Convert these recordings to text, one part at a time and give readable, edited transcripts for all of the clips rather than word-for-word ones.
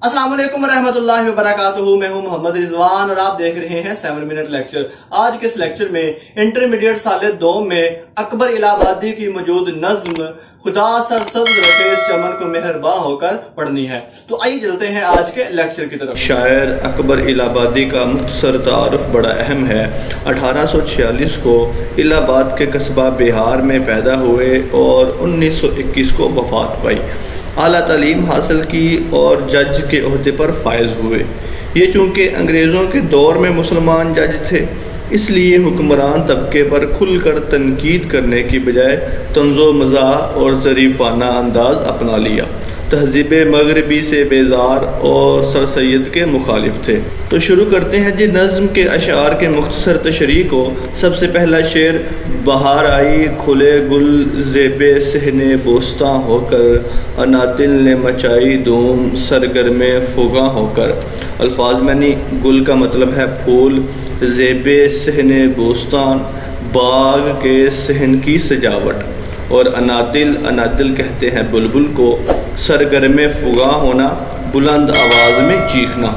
अस्सलाम वालेकुम रहमतुल्लाहि व बरकातुहू। मैं हूं मोहम्मद रिजवान और आप देख रहे हैं 7 मिनट लेक्चर। आज के इस लेक्चर में इंटरमीडिएट साल 2 में अकबर इलाहाबादी की मौजूद नज्म खुदा सरसब्ज रखे चमन को मेहरबान होकर पढ़नी है। तो आइए चलते हैं आज के लेक्चर की तरफ। शायर अकबर इलाहाबादी का मुख्तसर तारुफ बड़ा अहम है। 1846 को इलाहाबाद के कस्बा बिहार में पैदा हुए और 1921 को वफात पाई। आला तालीम हासिल की और जज के ओहदे पर फायज हुए। ये चूँकि अंग्रेज़ों के दौर में मुसलमान जज थे, इसलिए हुक्मरान तबके पर खुलकर तनकीद करने की बजाय तंज़ो मज़ाह और ज़रीफ़ाना अंदाज़ अपना लिया। तहज़ीब मगरबी से बेजार और सर सैयद के मुखालिफ थे। तो शुरू करते हैं जी नज़्म के अशार के मुख्तसर तशरीह को। सबसे पहला शेर, बहार आई खुले गुल ज़ेबे सहने बोस्तां होकर, अनातिल ने मचाई धूम सरगर्मे फुगा होकर। अल्फाज मैंने गुल का मतलब है फूल, ज़ेबे सहने बोस्तान बाग के सहन की सजावट, और अनातिल कहते हैं बुलबुल को, सरगर्मे फुगा होना बुलंद आवाज़ में चीखना।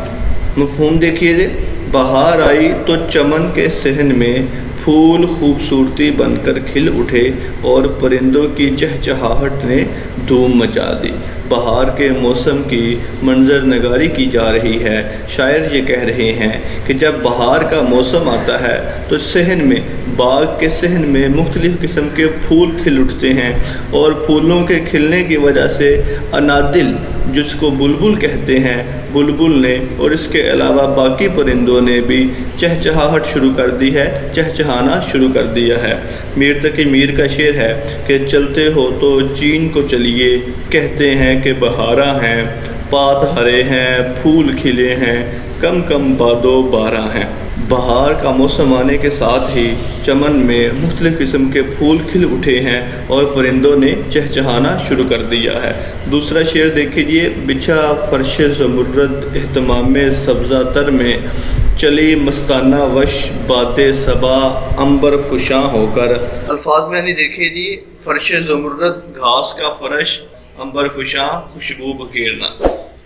मफ़हूम देखिए, बहार आई तो चमन के सहन में फूल खूबसूरती बनकर खिल उठे और परिंदों की चहचहाहट ने धूम मचा दी। बहार के मौसम की मंजर नगारी की जा रही है। शायर ये कह रहे हैं कि जब बहार का मौसम आता है तो सहन में, बाग के सहन में मुख्तलिफ़ किस्म के फूल खिल उठते हैं, और फूलों के खिलने की वजह से अनादिल, जिसको बुलबुल कहते हैं, बुलबुल ने और इसके अलावा बाकी परिंदों ने भी चहचहाहट शुरू कर दी है, चहचहाना शुरू कर दिया है। मीर तकी मीर का शेर है कि चलते हो तो चीन को चलिए, कहते हैं कि बहारा हैं, पात हरे हैं, फूल खिले हैं, कम कम बादो बारा हैं। बहार का मौसम आने के साथ ही चमन में मुख्तलिफ़ किस्म के फूल खिल उठे हैं और परिंदों ने चहचहाना शुरू कर दिया है। दूसरा शेर देखिए, बिछा फर्श ज़मुर्रद एहतमाम सब्ज़ातर में, चली मस्ताना वश बाते सबा अंबर फुशां होकर। अल्फाज में नहीं देखिए जी, फर्श ज़मुर्रद घास का फर्श, अंबर फुशां खुशबू बखेरना।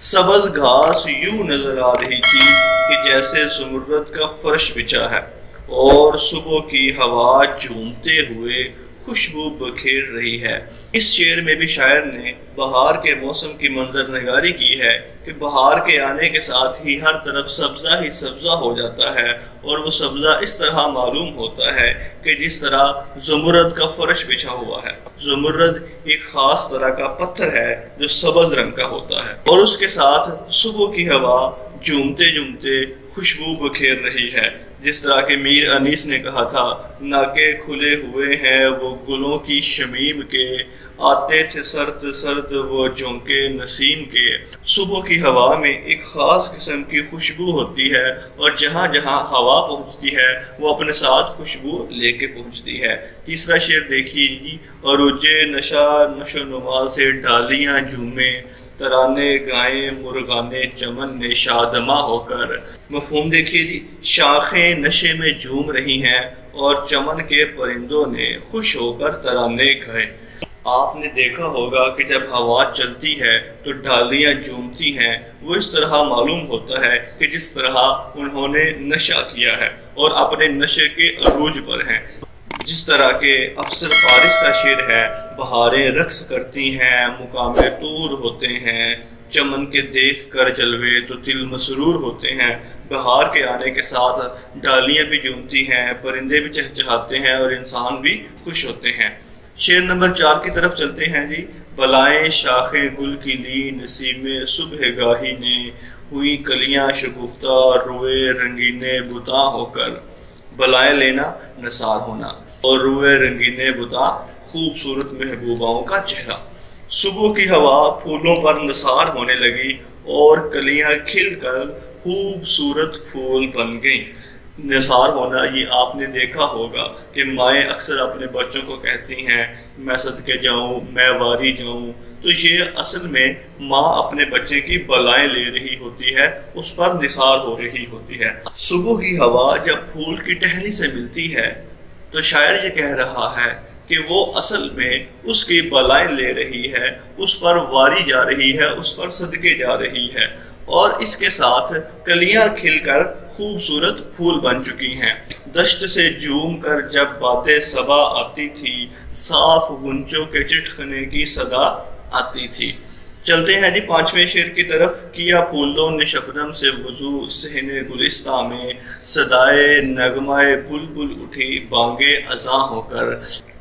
सबज घास यूं नजर आ रही थी कि जैसे ज़मुर्रद का फर्श बिछा है, और सुबह की हवा झूमते हुए खुशबू बखेर रही है। इस शेर में भी शायर ने बहार के मौसम की मंजर नगारी की है कि बहार के आने के साथ ही हर तरफ सब्ज़ा ही सब्ज़ा हो जाता है, और वो सब्ज़ा इस तरह मालूम होता है कि जिस तरह ज़मुर्रद का फर्श बिछा हुआ है। ज़मुर्रद एक ख़ास तरह का पत्थर है जो सब्ज़ रंग का होता है, और उसके साथ सुबह की हवा झूमते झूमते खुशबू बखेर रही है। जिस तरह के मीर अनीस ने कहा था, नाके खुले हुए हैं वो गुलों की शमीम के, आते थे सर्द सर्द वो झोंके नसीम के। सुबह की हवा में एक ख़ास किस्म की खुशबू होती है, और जहाँ जहाँ हवा पहुँचती है वो अपने साथ खुशबू लेके पहुँचती है। तीसरा शेर देखिए, अरुजे नशा नशो नुमा से डालियाँ झूमे, तराने गाएं मुर्गाने चमन ने शादमा होकर। मफ़हूम देखिए जी, शाखें नशे में झूम रही हैं और चमन के परिंदों ने खुश होकर तराने गाए। आपने देखा होगा कि जब हवा चलती है तो डालियाँ झूमती हैं। वो इस तरह मालूम होता है कि जिस तरह उन्होंने नशा किया है और अपने नशे के अरूज पर हैं। जिस तरह के अफसर फारिस का शेर है, बहारें रक्स करती हैं, मुकामे तूर होते हैं, चमन के देख कर जलवे तो दिल मसरूर होते हैं। बहार के आने के साथ डालियाँ भी झूमती हैं, परिंदे भी चहचहाते हैं और इंसान भी खुश होते हैं। शेर नंबर 4 की तरफ चलते हैं जी। बलाएं शाखें गुल की ली, नसीमे सुबह गाही ने, हुई कलियाँ शगुफ्ता रुए रंगीने बुता होकर। बलाएं लेना, नसार होना, और रुए रंगीने बुता खूबसूरत महबूबाओं का चेहरा। सुबह की हवा फूलों पर नसार होने लगी और कलियां खिलकर खूबसूरत फूल बन गईं। निसार होना, ये आपने देखा होगा कि माएँ अक्सर अपने बच्चों को कहती हैं, मैं सदके जाऊँ, मैं वारी जाऊँ। तो ये असल में माँ अपने बच्चे की बलाएं ले रही होती है, उस पर निसार हो रही होती है। सुबह की हवा जब फूल की टहनी से मिलती है तो शायर ये कह रहा है कि वो असल में उसकी बलाएं ले रही है, उस पर वारी जा रही है, उस पर सदके जा रही है। اور اس کے ساتھ کلیاں کھل کر خوبصورت پھول بن چکی ہیں۔ دشت سے جھوم کر جب باتیں صبا آتی تھی، صاف غنچوں کے چٹخنے کی صدا آتی تھی۔ چلتے ہیں جی 5ویں شعر کی طرف۔ کیا پھولوں نے شبنم سے وضو، صحن گلستہ میں صدائے نغمہ بلبل اٹھی بانگے اذاں ہو کر۔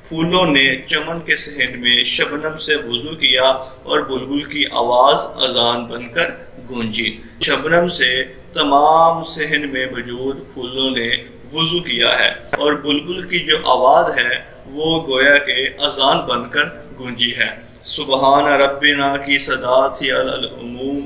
پھولوں نے چمن کے صحن میں شبنم سے وضو کیا اور بلبل کی آواز اذان بن کر گونجی۔ شبنم سے تمام صحن میں موجود پھولوں نے وضو کیا ہے اور بلبل کی جو آواز ہے وہ گویا کہ اذان بن کر گونجی ہے۔ سبحان ربنا کی صدا تھی علی العموم،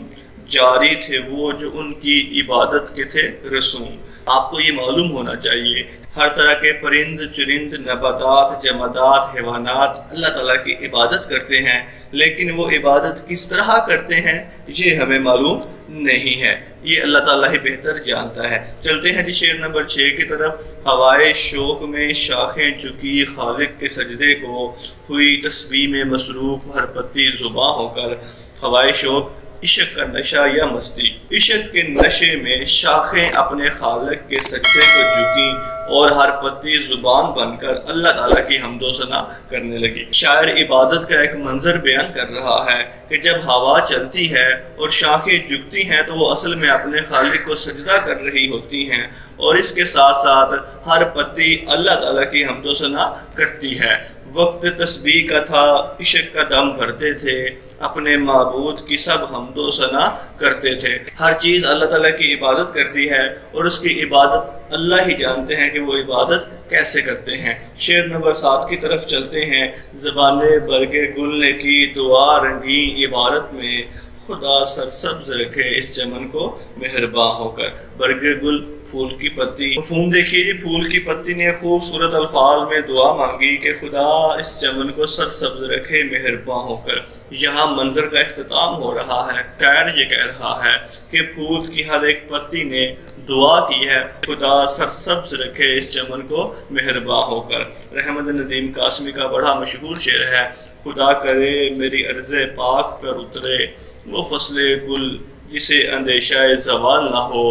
جاری تھے وہ جو ان کی عبادت کے تھے رسوم۔ آپ کو یہ معلوم ہونا چاہیے ہر طرح کے پرند چرند نباتات جمادات حیوانات اللہ تعالیٰ کی عبادت کرتے ہیں، لیکن وہ عبادت کس طرح کرتے ہیں یہ ہمیں معلوم نہیں ہے، یہ اللہ تعالیٰ ہی بہتر جانتا ہے۔ چلتے ہیں جی شعر نمبر 6 کی طرف۔ ہوائے شوق میں شاخیں چکی خالق کے سجدے کو، ہوئی تسبیح میں مصروف ہر پتی زباں ہو کر۔ ہوائے شوق عشق کا نشہ یا مستی، عشق کے نشے میں شاخیں اپنے خالق کے سجدے کو جھکیں اور ہر پتی زبان بن کر اللہ تعالیٰ کی حمد و ثنا کرنے لگی۔ شاعر عبادت کا ایک منظر بیان کر رہا ہے کہ جب ہوا چلتی ہے اور شاخیں جھکتی ہیں تو وہ اصل میں اپنے خالق کو سجدہ کر رہی ہوتی ہیں اور اس کے ساتھ ساتھ ہر پتی اللہ تعالیٰ کی حمد و ثنا کرتی ہے۔ وقت تسبیح کا تھا عشق کا دم بھرتے تھے، اپنے معبود کی سب حمد و ثنا کرتے تھے۔ ہر چیز اللہ تعالیٰ کی عبادت کرتی ہے اور اس کی عبادت اللہ ہی جانتے ہیں کہ وہ عبادت کیسے کرتے ہیں۔ شعر نمبر 7 کی طرف چلتے ہیں۔ زبانِ برگ گل نے کی دعا رنگین عبارت میں، خدا سرسبز رکھے اس چمن کو مہرباں ہو کر۔ برگ گل پھول کی پتی، مفہوم دیکھیے جی، پھول کی پتی نے خوبصورت الفاظ میں دعا مانگی کہ خدا اس چمن کو سرسبز رکھے مہرباں ہو کر۔ یہاں منظر کا اختتام ہو رہا ہے، شاعر یہ کہہ رہا ہے کہ پھول کی ہر ایک پتی نے دعا کی ہے خدا سرسبز رکھے اس چمن کو مہرباں ہو کر۔ رحمت ندیم قاسمی کا بڑا مشہور شعر ہے، خدا کرے میری عرض پاک پر اترے وہ فصل گل جسے اندیشہ زوال نہ ہو۔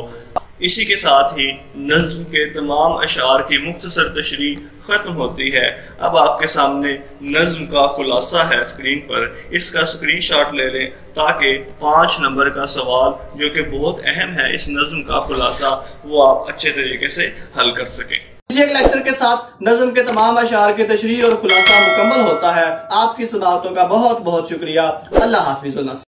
اسی کے ساتھ ہی نظم کے تمام اشعار کی مختصر تشریح ختم ہوتی ہے۔ اب آپ کے سامنے نظم کا خلاصہ ہے اسکرین پر، اس کا اسکرین شاٹ لے لیں تاکہ 5 نمبر کا سوال جو کہ بہت اہم ہے اس نظم کا خلاصہ وہ آپ اچھے طریقے سے حل کر سکیں۔ اسی ایک لیکچر کے ساتھ نظم کے تمام اشعار کی تشریح اور خلاصہ مکمل ہوتا ہے۔ آپ کی سماعتوں کا بہت بہت شکریہ۔ اللہ حافظ۔